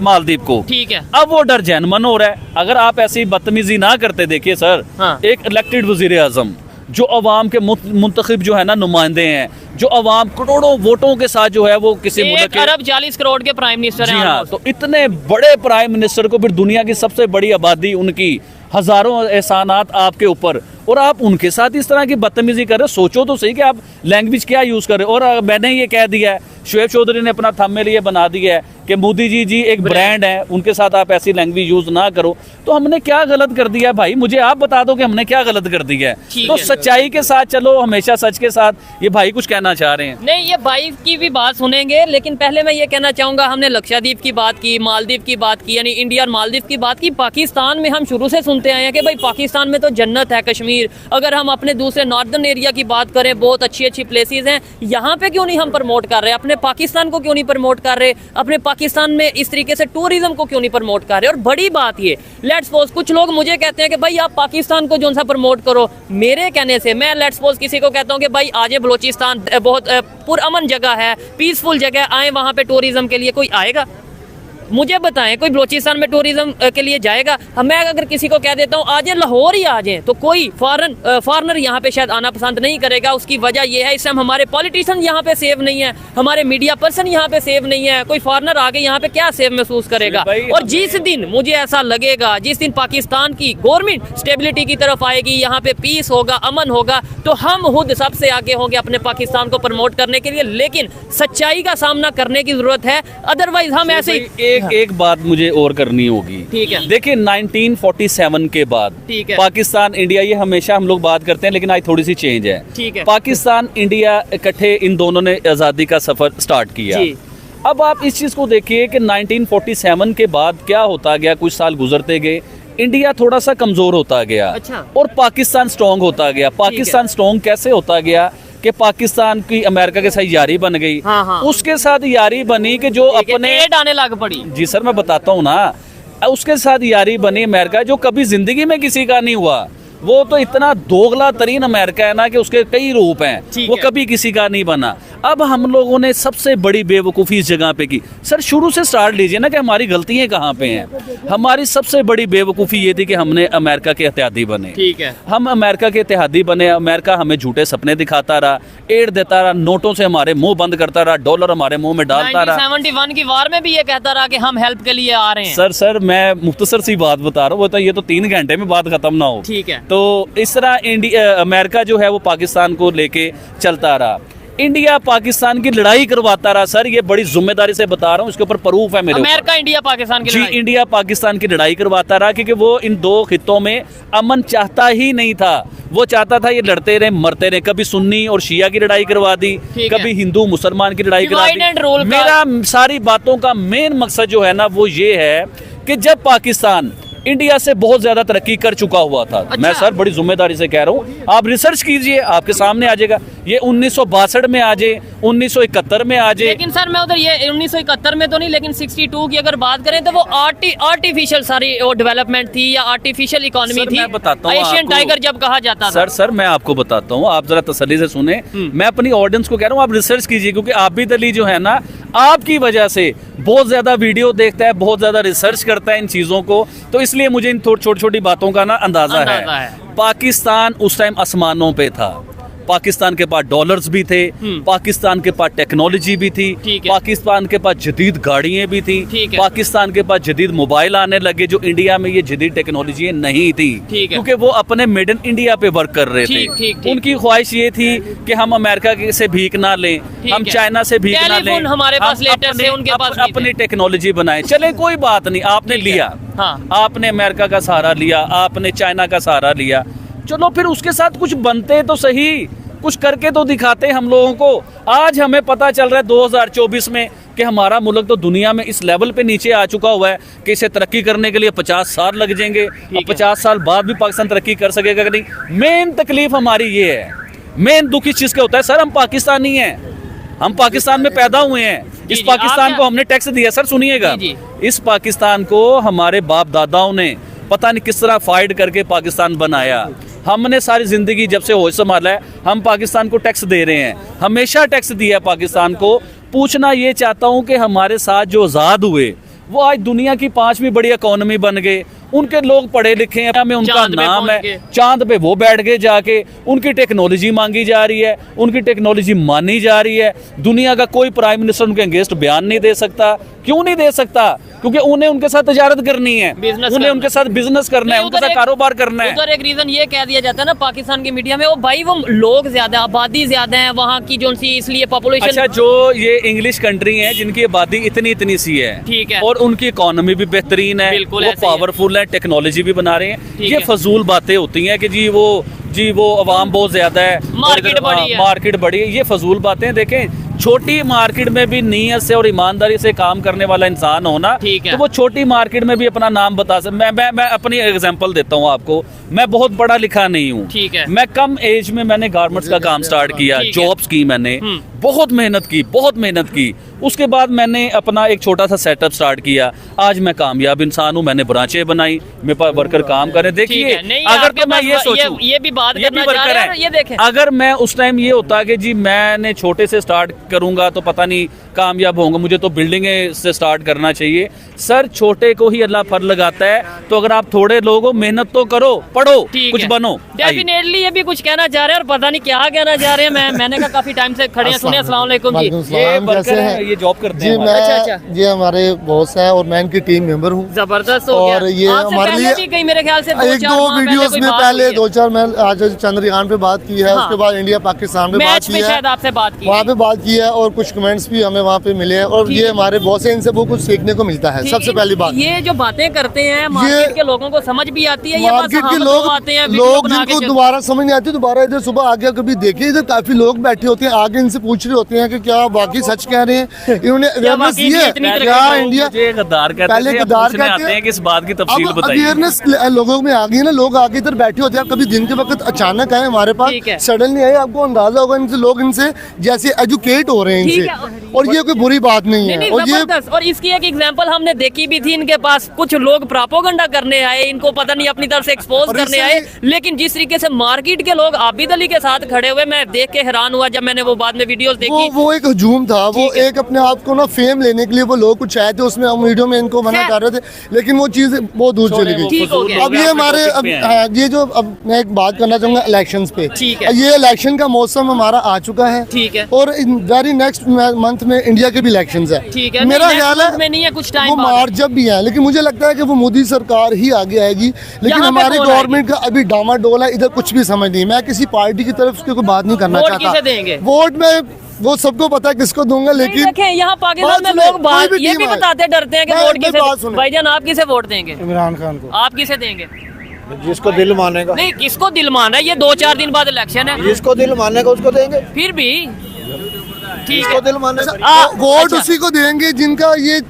[SPEAKER 1] मालदीव को,
[SPEAKER 2] ठीक है।
[SPEAKER 1] अब वो डर जैनमन हो रहा है। अगर आप ऐसी बदतमीजी ना करते, देखिए सर,
[SPEAKER 2] हाँ।
[SPEAKER 1] एक इलेक्टेड वजीर आजम जो अवाम के मुंतखब जो है ना नुमाइंदे हैं, जो अवाम करोड़ों वोटों के साथ जो है वो किसी मुल्क
[SPEAKER 2] 1
[SPEAKER 1] के,
[SPEAKER 2] अरब 40 करोड़ के प्राइम मिनिस्टर
[SPEAKER 1] जी
[SPEAKER 2] हैं
[SPEAKER 1] हाँ,
[SPEAKER 2] almost।
[SPEAKER 1] तो इतने बड़े प्राइम मिनिस्टर को, फिर दुनिया की सबसे बड़ी आबादी उनकी, हजारों एहसानात आपके ऊपर, और आप उनके साथ इस तरह की बदतमीजी कर रहे हो। सोचो तो सही कि आप लैंग्वेज क्या यूज कर रहे हो। और मैंने ये कह दिया है, शोएब चौधरी ने अपना थंबनेल ये बना दिया है कि मोदी जी एक ब्रांड है, उनके साथ आप ऐसी लैंग्वेज यूज ना करो। तो हमने क्या गलत कर दिया है भाई? मुझे आप बता दो कि हमने क्या गलत कर दिया है।
[SPEAKER 2] ठीक
[SPEAKER 1] तो
[SPEAKER 2] है।
[SPEAKER 1] सच्चाई के साथ चलो, हमेशा सच के साथ। ये भाई कुछ कहना चाह रहे हैं।
[SPEAKER 2] नहीं, ये भाई की भी बात सुनेंगे, लेकिन पहले मैं ये कहना चाहूंगा, हमने लक्षद्वीप की बात की, मालदीव की बात की, यानी इंडिया और मालदीव की बात की। पाकिस्तान में हम शुरू से सुनते आए हैं कि भाई पाकिस्तान में तो जन्नत है कश्मीर। अगर हम अपने दूसरे नॉर्दर्न एरिया की बात करें, बहुत अच्छी अच्छी प्लेसेस हैं, यहाँ पे क्यों नहीं हम प्रमोट कर रहे? अपने पाकिस्तान को क्यों नहीं प्रमोट कर रहे? अपने पाकिस्तान में इस तरीके से टूरिज्म को क्यों नहीं प्रमोट कर रहे? और बड़ी बात ये, लेट्स सपोज कुछ लोग मुझे कहते हैं कि भाई आप पाकिस्तान को जो सा प्रमोट करो। मेरे कहने से मैं लेट्स सपोज किसी को कहता हूँ कि भाई आज बलोचिस्तान बहुत पुरअमन जगह है, पीसफुल जगह, आए वहाँ पे टूरिज्म के लिए, कोई आएगा? मुझे बताएं, कोई बलोचिस्तान में टूरिज्म के लिए जाएगा? मैं अगर किसी को कह देता हूँ आज लाहौर ही आ जाए, तो कोई फॉरनर यहाँ पे शायद आना पसंद नहीं करेगा। उसकी वजह यह है, इस टाइम हमारे पॉलिटिशियन यहाँ पे सेव नहीं है, हमारे मीडिया पर्सन यहाँ पे सेव नहीं है। कोई फॉरनर आके यहाँ पे क्या सेव महसूस करेगा? और जिस दिन मुझे ऐसा लगेगा, जिस दिन पाकिस्तान की गवर्नमेंट स्टेबिलिटी की तरफ आएगी, यहाँ पे पीस होगा, अमन होगा, तो हम खुद सबसे आगे होंगे अपने पाकिस्तान को प्रमोट करने के लिए। लेकिन सच्चाई का सामना करने की जरूरत है, अदरवाइज हम ऐसे ही
[SPEAKER 1] एक बात मुझे और करनी होगी।
[SPEAKER 2] ठीक है।
[SPEAKER 1] देखिए 1947 के बाद
[SPEAKER 2] ठीक है।
[SPEAKER 1] पाकिस्तान इंडिया, ये हमेशा हम लोग बात करते हैं, लेकिन आज थोड़ी सी चेंज है।
[SPEAKER 2] ठीक है।
[SPEAKER 1] पाकिस्तान इंडिया इकट्ठे इन दोनों ने आजादी का सफर स्टार्ट किया।
[SPEAKER 2] जी।
[SPEAKER 1] अब आप इस चीज को देखिए कि 1947 के बाद क्या होता गया, कुछ साल गुजरते गए, इंडिया थोड़ा सा कमजोर होता गया।
[SPEAKER 2] अच्छा।
[SPEAKER 1] और पाकिस्तान स्ट्रॉन्ग होता गया। पाकिस्तान स्ट्रॉन्ग कैसे होता गया कि पाकिस्तान की अमेरिका के साथ यारी बन गई।
[SPEAKER 2] हाँ, हाँ।
[SPEAKER 1] उसके साथ यारी बनी कि जो अपने,
[SPEAKER 2] एड आने लग पड़ी।
[SPEAKER 1] जी सर मैं बताता हूँ ना, उसके साथ यारी बनी अमेरिका, जो कभी जिंदगी में किसी का नहीं हुआ। वो तो इतना दोगला तरीन अमेरिका है ना कि उसके कई रूप हैं, वो कभी किसी का नहीं बना। अब हम लोगों ने सबसे बड़ी बेवकूफ़ी इस जगह पे की। सर शुरू से स्टार्ट लीजिए ना कि हमारी गलतियां कहाँ पे हैं। हमारी सबसे बड़ी बेवकूफ़ी ये थी कि हमने अमेरिका के इत्तेहादी बने।
[SPEAKER 2] ठीक है।
[SPEAKER 1] हम अमेरिका के इत्तेहादी बने। अमेरिका हमें झूठे सपने दिखाता रहा, एड देता रहा, नोटों से हमारे मुंह बंद करता रहा, डॉलर हमारे मुंह में डालता रहा।
[SPEAKER 2] 1971 की वार में भी ये कहता रहा कि हम हेल्प के लिए आ रहे हैं।
[SPEAKER 1] सर मैं मुख्तसर सी बात बता रहा हूँ, तो ये तो 3 घंटे में बात खत्म ना हो।
[SPEAKER 2] ठीक है।
[SPEAKER 1] तो इस तरह अमेरिका जो है वो पाकिस्तान को लेके चलता रहा। इंडिया पाकिस्तान की लड़ाई करवाता रहा। सर ये बड़ी जिम्मेदारी से बता रहा हूँ, इसके ऊपर प्रूफ है मेरे
[SPEAKER 2] अमेरिका इंडिया पाकिस्तान की
[SPEAKER 1] जी,
[SPEAKER 2] लड़ाई।
[SPEAKER 1] इंडिया पाकिस्तान की लड़ाई करवाता रहा, क्योंकि वो इन दो खित्तों में अमन चाहता ही नहीं था। वो चाहता था ये लड़ते रहे, मरते रहे। कभी सुन्नी और शिया की लड़ाई करवा दी, कभी हिंदू मुसलमान की लड़ाई करवा
[SPEAKER 2] Divide and rule
[SPEAKER 1] दी।
[SPEAKER 2] का-
[SPEAKER 1] मेरा सारी बातों का मेन मकसद जो है ना वो ये है कि जब पाकिस्तान इंडिया से बहुत ज्यादा तरक्की कर चुका हुआ था।
[SPEAKER 2] अच्छा।
[SPEAKER 1] मैं सर बड़ी जिम्मेदारी से कह रहा हूँ, आप रिसर्च कीजिए, आपके सामने आ जाएगा ये 1962 में आ जाए, 1971 में आ जाए।
[SPEAKER 2] लेकिन सर मैं उधर ये 1971 में तो नहीं, लेकिन 62 की अगर बात करें तो वो आर्टिफिशियल सारी वो डेवलपमेंट थी या आर्टिफिशियल इकोनॉमी थी।
[SPEAKER 1] मैं बताता हूँ
[SPEAKER 2] एशियन
[SPEAKER 1] आपको।
[SPEAKER 2] टाइगर जब कहा जाता था।
[SPEAKER 1] सर मैं आपको बताता हूँ, आप जरा तसल्ली से सुने। मैं अपनी ऑडियंस को कह रहा हूँ आप रिसर्च कीजिए, क्योंकि आबिद अली जो है ना, आपकी वजह से बहुत ज्यादा वीडियो देखता है, बहुत ज्यादा रिसर्च करता है इन चीजों को, तो इसलिए मुझे इन छोटी छोटी बातों का ना अंदाजा है। पाकिस्तान उस टाइम आसमानों पे था, पाकिस्तान के पास डॉलर्स भी थे, पाकिस्तान के पास टेक्नोलॉजी भी थी, पाकिस्तान के पास जदीद गाड़ियां भी थी, पाकिस्तान के पास जदीद मोबाइल आने लगे, जो इंडिया में ये जदीद टेक्नोलॉजी नहीं थी, क्योंकि वो अपने मेड इन इंडिया पे वर्क कर रहे थे। उनकी ख्वाहिश ये थी कि हम अमेरिका से भीख ना लें, हम चाइना से भीख ना लें,
[SPEAKER 2] हमारे पास लेटेस्ट है, उनके पास
[SPEAKER 1] अपनी टेक्नोलॉजी बनाए। चले कोई बात नहीं, आपने लिया, आपने अमेरिका का सहारा लिया, आपने चाइना का सहारा लिया, चलो फिर उसके साथ कुछ बनते तो सही, कुछ करके तो दिखाते हम लोगों को। आज हमें पता चल रहा है 2024 में कि हमारा मुल्क तो दुनिया में इस लेवल पे नीचे आ चुका हुआ है कि इसे तरक्की करने के लिए 50 साल लग जाएंगे, और 50 साल बाद भी पाकिस्तान तरक्की कर सकेगा कि नहीं। मेन तकलीफ हमारी ये है, मेन दुख इस चीज़ का होता है सर, हम पाकिस्तानी हैं, हम पाकिस्तान में पैदा हुए हैं, इस पाकिस्तान को हमने टैक्स दिया। सर सुनिएगा, इस पाकिस्तान को हमारे बाप दादाओं ने पता नहीं किस तरह फाइट करके पाकिस्तान बनाया। हमने सारी जिंदगी जब से होश संभाला है, हम पाकिस्तान को टैक्स दे रहे हैं, हमेशा टैक्स दिया पाकिस्तान को। पूछना ये चाहता हूँ कि हमारे साथ जो आज़ाद हुए वो आज दुनिया की 5वीं बड़ी इकोनॉमी बन गए, उनके लोग पढ़े लिखे हैं, में उनका नाम है, चांद पे वो बैठ गए जाके, उनकी टेक्नोलॉजी मांगी जा रही है, उनकी टेक्नोलॉजी मानी जा रही है। दुनिया का कोई प्राइम मिनिस्टर उनके अगेंस्ट बयान नहीं दे सकता। क्यों नहीं दे सकता? क्योंकि उन्हें उनके साथ तजारत करनी है, उन्हें उनके साथ बिजनेस करना है, उनके साथ कारोबार करना है।
[SPEAKER 2] उधर एक रीजन ये कह दिया जाता है ना पाकिस्तान की मीडिया में, वो भाई वो लोग ज्यादा, आबादी ज्यादा है वहाँ की जो सी, इसलिए पॉपुलेशन।
[SPEAKER 1] अच्छा, जो ये इंग्लिश कंट्री है जिनकी आबादी इतनी सी है,
[SPEAKER 2] ठीक है,
[SPEAKER 1] और उनकी इकोनॉमी भी बेहतरीन है, वो पावरफुल है, टेक्नोलॉजी भी बना रहे हैं, ये फजूल बातें होती हैं कि जी वो अवाम बहुत ज्यादा है, मार्केट बड़ी है, ये फजूल बातें। देखें, छोटी मार्केट में भी नीयत से और ईमानदारी से काम करने वाला इंसान होना, तो वो छोटी मार्केट में भी अपना नाम बता सकता। मैं अपनी एग्जांपल देता हूँ आपको। मैं बहुत पढ़ा लिखा नहीं हूँ, मैं कम एज में मैंने गारमेंट्स का काम स्टार्ट किया, जॉब्स की मैंने, बहुत मेहनत की। उसके बाद मैंने अपना एक छोटा सा सेटअप स्टार्ट किया। आज मैं कामयाब इंसान हूँ, मैंने ब्रांचें बनाई, मेरे पास वर्कर काम करें। देखिए, अगर तो मैं ये सोचूं,
[SPEAKER 2] ये भी बात करना चाह रहे हैं, ये देखें,
[SPEAKER 1] अगर मैं उस टाइम ये होता कि जी मैंने छोटे से स्टार्ट करूंगा तो पता नहीं कामयाब होंगे, मुझे तो बिल्डिंग से स्टार्ट करना चाहिए। सर, छोटे को ही अल्लाह फल लगाता है, तो अगर आप थोड़े लोग हो, मेहनत तो करो, पढ़ो, कुछ बनो।
[SPEAKER 2] डेफिनेटली ये भी कुछ कहना चाह रहे हैं और पता नहीं क्या कहना चाह रहे हैं। मैंने कहा काफी टाइम से खड़े हैं, सुने। अस्सलाम वालेकुम जी,
[SPEAKER 1] ये वर्कर हैं, ये जॉब करते हैं।
[SPEAKER 2] अच्छा,
[SPEAKER 4] ये हमारे बॉस है और मैं इनकी टीम मेंबर हूँ।
[SPEAKER 2] जबरदस्त हो गया।
[SPEAKER 4] और ये हमारे लिए
[SPEAKER 2] मेरे ख्याल से
[SPEAKER 4] 1-2 वीडियोस में पहले 2-4 मैं आज चंद्रयान पे बात की है, उसके बाद इंडिया पाकिस्तान पे बात की है,
[SPEAKER 2] शायद आपसे बात की,
[SPEAKER 4] वहाँ पे बात की है, और कुछ कमेंट्स भी हमें वहाँ पे मिले हैं। और ये हमारे बॉस है, इनसे वो कुछ सीखने को मिलता है। सबसे पहली बात,
[SPEAKER 2] ये जो बातें करते हैं मार्केट के लोगों को समझ भी आती है,
[SPEAKER 4] मार्केट के लोग जिनको दोबारा समझ नहीं आती, दोबारा इधर सुबह आगे कभी देखिए, इधर काफी लोग बैठे होते हैं, आगे इनसे पूछ रहे होते हैं कि क्या बाकी सच कह रहे हैं। इन्होंने अवेयरनेस दी है क्या इंडिया
[SPEAKER 1] गद्दार
[SPEAKER 4] पहले गद्दार कहते हैं,
[SPEAKER 1] किस बात की तफसील बताइए।
[SPEAKER 4] अवेयरनेस लोगों में आ गई है ना, लोग आगे इधर बैठे होते हैं, कभी दिन के वक्त अचानक आए हमारे पास, सडनली आए, आपको अंदाजा होगा इनसे, लोग इनसे जैसे एजुकेट हो रहे हैं इनसे, और ये कोई बुरी बात नहीं है।
[SPEAKER 2] और इसकी एक एग्जांपल हमने देखी भी थी, इनके पास कुछ लोग प्रोपेगेंडा करने आए, इनको पता नहीं अपनी तरफ से एक्सपोज करने आए, लेकिन जिस तरीके से मार्केट के लोग आबिद अली के साथ खड़े हुए, मैं देख के हैरान हुआ जब मैंने वो बाद में वीडियोस देखी।
[SPEAKER 4] वो एक हजूम था, वो एक अपने आप को ना फेम लेने के लिए वो लोग कुछ आए थे, उसमें हम वीडियो में इनको मना कर रहे थे, लेकिन वो चीज बहुत दूर चली गई। अब ये हमारे ये जो, अब मैं एक बात करना चाहूंगा इलेक्शंस पे। ये इलेक्शन का मौसम हमारा आ चुका है, और वेरी नेक्स्ट मंथ में इंडिया के भी इलेक्शंस है। मेरा ख्याल है
[SPEAKER 2] कुछ टाइम
[SPEAKER 4] वो मार्च जब भी है, लेकिन मुझे लगता है कि वो मोदी सरकार ही आगे आएगी, लेकिन हमारी गवर्नमेंट का अभी डामाडोल है, इधर कुछ भी समझ नहीं। मैं किसी पार्टी की तरफ से कोई बात नहीं करना चाहता। वोट में वो सबको पता है किसको दूंगा, लेकिन
[SPEAKER 2] यहाँ पाकिस्तान में लोग ये भी बताते डरते हैं कि वोट किसे। भाईजान, आप किसे वोट देंगे?
[SPEAKER 5] इमरान खान को।
[SPEAKER 2] आप किसे देंगे?
[SPEAKER 5] जिसको दिल मानेगा।
[SPEAKER 2] नहीं, किसको दिल मान रहा है? ये 2-4 दिन बाद इलेक्शन है,
[SPEAKER 5] जिसको दिल मानेगा उसको देंगे।
[SPEAKER 2] फिर भी ठीक
[SPEAKER 5] है, दिल मानेगा
[SPEAKER 4] वोट उसी को देंगे जिनका ये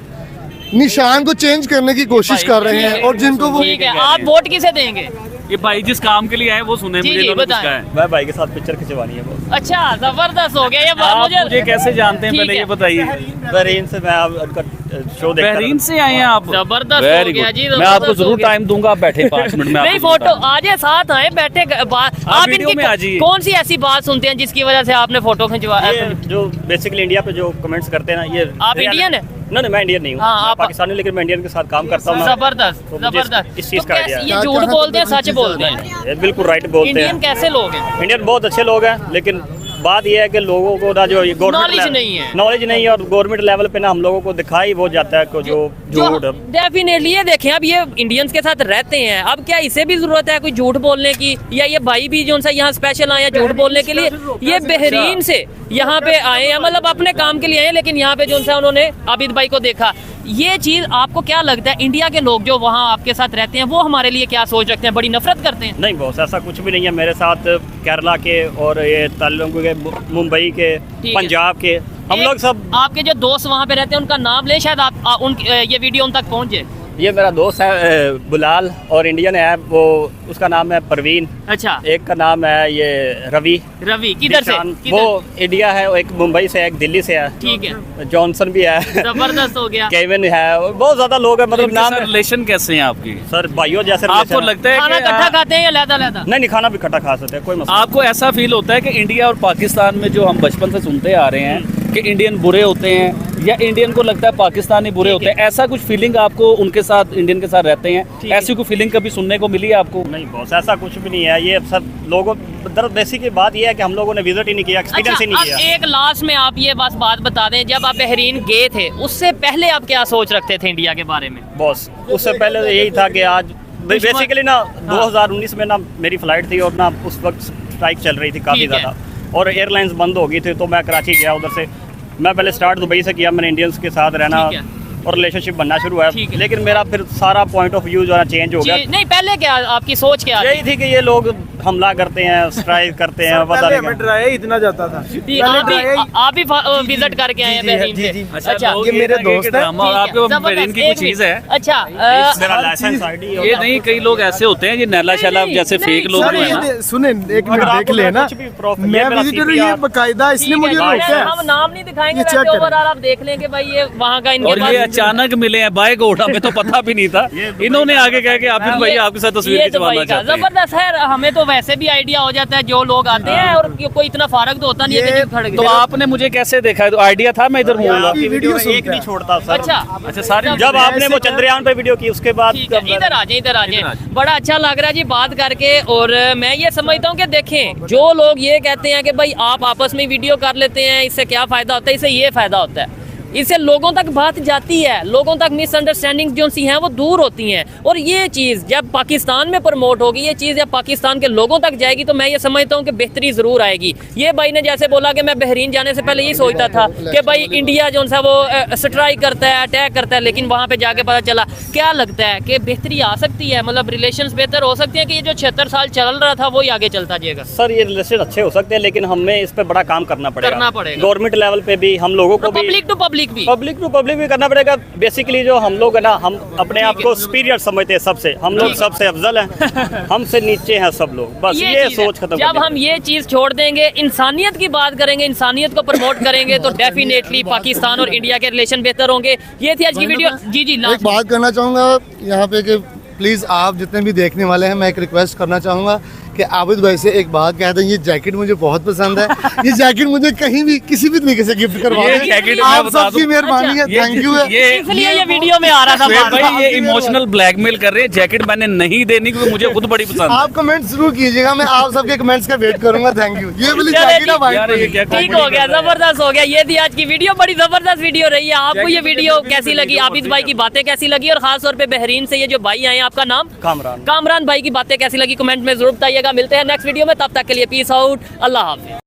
[SPEAKER 4] निशान को चेंज करने की कोशिश कर रहे हैं, और जिनको वो।
[SPEAKER 2] ठीक है, आप वोट किसे देंगे?
[SPEAKER 1] ये भाई जिस काम के लिए आए वो सुने
[SPEAKER 2] जी,
[SPEAKER 1] मुझे
[SPEAKER 2] जी,
[SPEAKER 1] इन्होंने कुछ
[SPEAKER 2] बताएं।
[SPEAKER 1] कहा है।
[SPEAKER 3] मैं भाई के साथ पिक्चर खिंचवानी है बहुत।
[SPEAKER 2] अच्छा जबरदस्त हो गया ये बात।
[SPEAKER 1] आप मुझे कैसे जानते हैं
[SPEAKER 2] ठीक
[SPEAKER 1] पहले
[SPEAKER 2] है।
[SPEAKER 1] ये बताइए।
[SPEAKER 3] बहरीन से मैं उनका शो देखता
[SPEAKER 1] बहरीन से आए हैं आप?
[SPEAKER 2] जबरदस्त
[SPEAKER 1] Very
[SPEAKER 2] हो गया
[SPEAKER 1] good।
[SPEAKER 2] जी,
[SPEAKER 1] मैं आपको
[SPEAKER 2] जबरदस्त हो
[SPEAKER 1] जरूर
[SPEAKER 2] गया।
[SPEAKER 1] टाइम दूंगा, आप बैठे 5 मिनट में।
[SPEAKER 2] नहीं
[SPEAKER 1] आपको
[SPEAKER 2] फोटो
[SPEAKER 1] जरूर
[SPEAKER 2] आज साथ आए बैठे आप
[SPEAKER 1] वीडियो
[SPEAKER 2] इनकी
[SPEAKER 1] में आ जाइए।
[SPEAKER 2] कौन सी ऐसी बात सुनते हैं जिसकी वजह से आपने फोटो खिंचवा।
[SPEAKER 3] ये जो बेसिकली इंडिया पे जो कमेंट्स करते हैं ना, ये
[SPEAKER 2] आप इंडियन हैं?
[SPEAKER 3] नहीं, मैं इंडियन नहीं हूँ।
[SPEAKER 2] हाँ,
[SPEAKER 3] मैं
[SPEAKER 2] आप-
[SPEAKER 3] पाकिस्तानी, लेकिन मैं इंडियन के साथ काम करता हूँ ना।
[SPEAKER 2] जबरदस्त
[SPEAKER 3] तो मुझे
[SPEAKER 2] जबरदस्त।
[SPEAKER 3] इस चीज़
[SPEAKER 2] तो
[SPEAKER 3] का
[SPEAKER 2] कैसे
[SPEAKER 3] आइडिया
[SPEAKER 2] ये झूठ बोलते हैं सच बोलते हैं?
[SPEAKER 3] ये बिल्कुल राइट बोलते
[SPEAKER 2] इंडियन
[SPEAKER 3] हैं।
[SPEAKER 2] कैसे लोग हैं?
[SPEAKER 3] इंडियन बहुत अच्छे लोग हैं, लेकिन बात यह है कि लोगों को ना जो
[SPEAKER 2] Knowledge नहीं है।
[SPEAKER 3] नॉलेज नहीं है, और गवर्नमेंट लेवल पे ना हम लोगों को दिखाई बहुत जाता है कि जो झूठ।
[SPEAKER 2] डेफिनेटली ये देखें, अब ये इंडियंस के साथ रहते हैं, अब क्या इसे भी जरूरत है कोई झूठ बोलने की? या ये भाई भी जो सा यहाँ स्पेशल आए हैं झूठ बोलने के लिए? ये बहरीन से यहाँ पे आए हैं, मतलब अपने काम के लिए आए हैं, लेकिन यहाँ पे जो सा उन्होंने आबिद भाई को देखा। ये चीज आपको क्या लगता है, इंडिया के लोग जो वहाँ आपके साथ रहते हैं वो हमारे लिए क्या सोच रखते हैं? बड़ी नफरत करते हैं?
[SPEAKER 3] नहीं बॉस, ऐसा कुछ भी नहीं है। मेरे साथ केरला के और ये तेलुगु के, मुंबई के,
[SPEAKER 2] ठीक है।
[SPEAKER 3] पंजाब के, हम लोग सब।
[SPEAKER 2] आपके जो दोस्त वहाँ पे रहते हैं उनका नाम ले, शायद ये वीडियो उन तक पहुँचे।
[SPEAKER 3] ये मेरा दोस्त है बुलाल, और इंडियन है वो, उसका नाम है परवीन।
[SPEAKER 2] अच्छा,
[SPEAKER 3] एक का नाम है ये रवि।
[SPEAKER 2] रवि किधर से?
[SPEAKER 3] निशान,
[SPEAKER 2] किधर?
[SPEAKER 3] वो इंडिया है, एक मुंबई से है, एक दिल्ली से है।
[SPEAKER 2] ठीक है,
[SPEAKER 3] जॉनसन भी है,
[SPEAKER 2] जबरदस्त हो गया।
[SPEAKER 3] केविन है, और बहुत ज्यादा लोग हैं, मतलब नाम।
[SPEAKER 1] रिलेशन कैसे हैं आपकी?
[SPEAKER 3] सर भाइयों जैसे
[SPEAKER 1] आपको
[SPEAKER 3] relation है।
[SPEAKER 1] लगता है
[SPEAKER 2] खाना
[SPEAKER 1] कि
[SPEAKER 2] इकट्ठा खाते हैं या लहदा?
[SPEAKER 3] नहीं नहीं, खाना भी इकट्ठा खा सकते हैं, कोई मसला
[SPEAKER 1] आपको ऐसा फील होता है कि इंडिया और पाकिस्तान में जो हम बचपन से सुनते आ रहे हैं कि इंडियन बुरे होते हैं, या इंडियन को लगता है पाकिस्तानी बुरे होते हैं, ऐसा कुछ फीलिंग आपको उनके साथ, इंडियन के साथ रहते हैं, ऐसी कोई फीलिंग कभी सुनने को मिली है आपको?
[SPEAKER 3] नहीं बॉस, ऐसा कुछ भी नहीं है। ये सब लोगों बेसिक बात ये है कि हम लोगों ने विजिट ही नहीं किया, एक्सपीरियंस ही नहीं
[SPEAKER 2] अब
[SPEAKER 3] किया।
[SPEAKER 2] एक लास्ट में आप ये बस बात बता दें, जब आप बहरीन गए थे उससे पहले आप क्या सोच रखते थे इंडिया के बारे में?
[SPEAKER 3] बॉस उससे पहले तो यही था कि आज बेसिकली ना 2019 में ना मेरी फ्लाइट थी, और ना उस वक्त स्ट्राइक चल रही थी काफ़ी
[SPEAKER 2] ठीक है।
[SPEAKER 3] ज़्यादा, और एयरलाइंस बंद हो गई थी। तो मैं कराची गया, उधर से मैं पहले स्टार्ट दुबई से किया, मैंने इंडियंस के साथ रहना
[SPEAKER 2] ठीक है।
[SPEAKER 3] और रिलेशनशिप बनना शुरू हुआ,
[SPEAKER 2] ठीक है।
[SPEAKER 3] लेकिन मेरा फिर सारा पॉइंट ऑफ व्यू जो है चेंज हो गया।
[SPEAKER 2] नहीं, पहले क्या आपकी सोच क्या
[SPEAKER 3] यही थी कि ये लोग हमला करते हैं, स्ट्राइक करते हैं, पता नहीं क्या।
[SPEAKER 5] डराया इतना जाता था।
[SPEAKER 2] थी? आप भी विजिट करके आए हैं बहरीन से? अच्छा,
[SPEAKER 1] लोग
[SPEAKER 5] ये मेरे
[SPEAKER 1] कहेंगे कि
[SPEAKER 5] दोस्त हैं।
[SPEAKER 1] ड्रामा, और आपके
[SPEAKER 2] ठीक है,
[SPEAKER 1] बहरीन की कोई
[SPEAKER 2] जबरदस्त,
[SPEAKER 1] चीज़ है।
[SPEAKER 2] अच्छा
[SPEAKER 3] मेरा लाइसेंस आईडी
[SPEAKER 1] ये नहीं, कई लोग ऐसे होते हैं ये नैला शैलाब जैसे
[SPEAKER 2] नहीं,
[SPEAKER 1] फेक लोग
[SPEAKER 2] सर,
[SPEAKER 1] जो है ना।
[SPEAKER 5] ये सुने, एक मिनट
[SPEAKER 3] अगर
[SPEAKER 5] देख
[SPEAKER 3] आपको
[SPEAKER 5] लेना,
[SPEAKER 3] कुछ भी proof- ये
[SPEAKER 5] मैं
[SPEAKER 3] मेरा
[SPEAKER 5] विजिटर हूँ, ये
[SPEAKER 3] CPR
[SPEAKER 5] बकायदा इसने
[SPEAKER 2] ठीक है,
[SPEAKER 5] मुझे
[SPEAKER 2] ठीक है,
[SPEAKER 5] रोका
[SPEAKER 2] हम
[SPEAKER 5] है।
[SPEAKER 2] नाम नहीं दिखाएंगे,
[SPEAKER 5] ये check
[SPEAKER 2] वैसे
[SPEAKER 5] करें।
[SPEAKER 2] ओवरऑल आप देख लेंगे भाई ये वहाँ का इनके
[SPEAKER 1] और
[SPEAKER 2] पास।
[SPEAKER 1] ये अचानक मिले हैं बाय गोड, हमें तो पता भी नहीं था। इन्होंने आगे कह के आबिद भाई आपके साथ तस्वीर
[SPEAKER 2] ये दुबई
[SPEAKER 1] खिंचवाना
[SPEAKER 2] का
[SPEAKER 1] चाहते हैं।
[SPEAKER 2] जबरदस्त है। हमें तो वैसे भी आइडिया हो जाता है जो लोग आते हैं, और कोई इतना फारक तो होता नहीं है कि खड़े
[SPEAKER 1] तो आपने मुझे कैसे देखा है? तो आइडिया था मैं इधर हूँ।
[SPEAKER 3] आपकी वीडियो
[SPEAKER 5] वीडियो
[SPEAKER 3] एक नहीं छोड़ता सर।
[SPEAKER 2] अच्छा
[SPEAKER 1] अच्छा, सारे
[SPEAKER 3] जब आपने वो चंद्रयान पे वीडियो की, उसके बाद
[SPEAKER 2] ठीक है, इधर आ जाए, इधर आ
[SPEAKER 1] इधर आ
[SPEAKER 2] जाए।
[SPEAKER 1] जाए।
[SPEAKER 2] बड़ा अच्छा लग रहा है जी बात करके। और मैं ये समझता हूँ कि देखें, जो लोग ये कहते हैं कि भाई आप आपस में वीडियो कर लेते हैं, इससे क्या फायदा होता है, इससे ये फायदा होता है, इससे लोगों तक बात जाती है, लोगों तक मिसअंडरस्टैंडिंग जो सी हैं वो दूर होती हैं। और ये चीज़ जब पाकिस्तान में प्रमोट होगी, ये चीज़ जब पाकिस्तान के लोगों तक जाएगी, तो मैं ये समझता हूँ कि बेहतरी ज़रूर आएगी। ये भाई ने जैसे बोला कि मैं बहरीन जाने से पहले ये सोचता था कि भाई इंडिया जो सा वो स्ट्राइक करता है, अटैक करता है, लेकिन वहाँ पे जाके पता चला। क्या लगता है कि बेहतरी आ सकती है, मतलब रिलेशंस बेहतर हो सकते हैं कि ये जो 76 साल चल रहा था वो ही आगे चलता जाएगा?
[SPEAKER 3] सर ये रिलेशन अच्छे हो सकते हैं, लेकिन हमें इस पे बड़ा काम करना पड़ेगा। गवर्नमेंट लेवल पे भी हम लोगों को भी,
[SPEAKER 2] पब्लिक टू पब्लिक भी,
[SPEAKER 3] पब्लिक टू पब्लिक भी करना पड़ेगा। बेसिकली जो हम लोग है ना, हम अपने आप को सुपीरियर समझते हैं सबसे, हम लोग सबसे अफजल हैं, हमसे नीचे हैं सब लोग, बस ये
[SPEAKER 2] चीज़ है।
[SPEAKER 3] सोच खत्म
[SPEAKER 2] जब
[SPEAKER 3] करनी
[SPEAKER 2] हम ये चीज छोड़ देंगे, इंसानियत की बात करेंगे, इंसानियत को प्रमोट करेंगे, तो डेफिनेटली पाकिस्तान और इंडिया के रिलेशन बेहतर होंगे। ये थी आज की वीडियो। जी जी,
[SPEAKER 4] एक
[SPEAKER 2] लास्ट
[SPEAKER 4] बात करना चाहूँगा यहाँ पे कि प्लीज़ आप जितने भी देखने वाले हैं, मैं एक रिक्वेस्ट करना चाहूँगा कि आबिद भाई से एक बात कह दें, ये जैकेट मुझे बहुत पसंद है। ये जैकेट मुझे कहीं भी किसी भी तरीके से गिफ्ट करवा
[SPEAKER 1] ये
[SPEAKER 4] दें,
[SPEAKER 1] जैकेट मैं
[SPEAKER 4] आप
[SPEAKER 1] बता
[SPEAKER 4] सबकी
[SPEAKER 1] दूं।
[SPEAKER 4] मेहरबानी है, थैंक यू है।
[SPEAKER 2] इसलिए ये वीडियो में आ रहा था
[SPEAKER 1] सुहेब
[SPEAKER 2] बार-बार।
[SPEAKER 1] भाई ये इमोशनल ब्लैकमेल कर रहे हैं। जैकेट मैंने नहीं देनी क्योंकि मुझे खुद बड़ी पसंद है।
[SPEAKER 4] आप कमेंट जरूर कीजिएगा, मैं आप सबके कमेंट्स का वेट करूंगा। Thank you. ये वाली
[SPEAKER 2] चलिए
[SPEAKER 4] जैकेट है
[SPEAKER 2] ठीक-
[SPEAKER 4] भाई।
[SPEAKER 1] यार ये क्या
[SPEAKER 2] ठीक
[SPEAKER 1] comedy
[SPEAKER 2] हो गया,
[SPEAKER 1] कर रहे हैं।
[SPEAKER 2] जबरदस्त हो गया। ये थी आज की वीडियो, बड़ी जबरदस्त वीडियो रही है। आपको ये वीडियो कैसी लगी, आबिद भाई की बातें कैसी लगी, और खास तौर पे बहरीन से ये जो भाई आए हैं, आपका नाम?
[SPEAKER 3] कामरान।
[SPEAKER 2] कामरान भाई की बातें कैसी लगी, कमेंट में जरूर बताइएगा। मिलते हैं नेक्स्ट वीडियो में, तब तक के लिए पीस आउट, अल्लाह हाफिज़।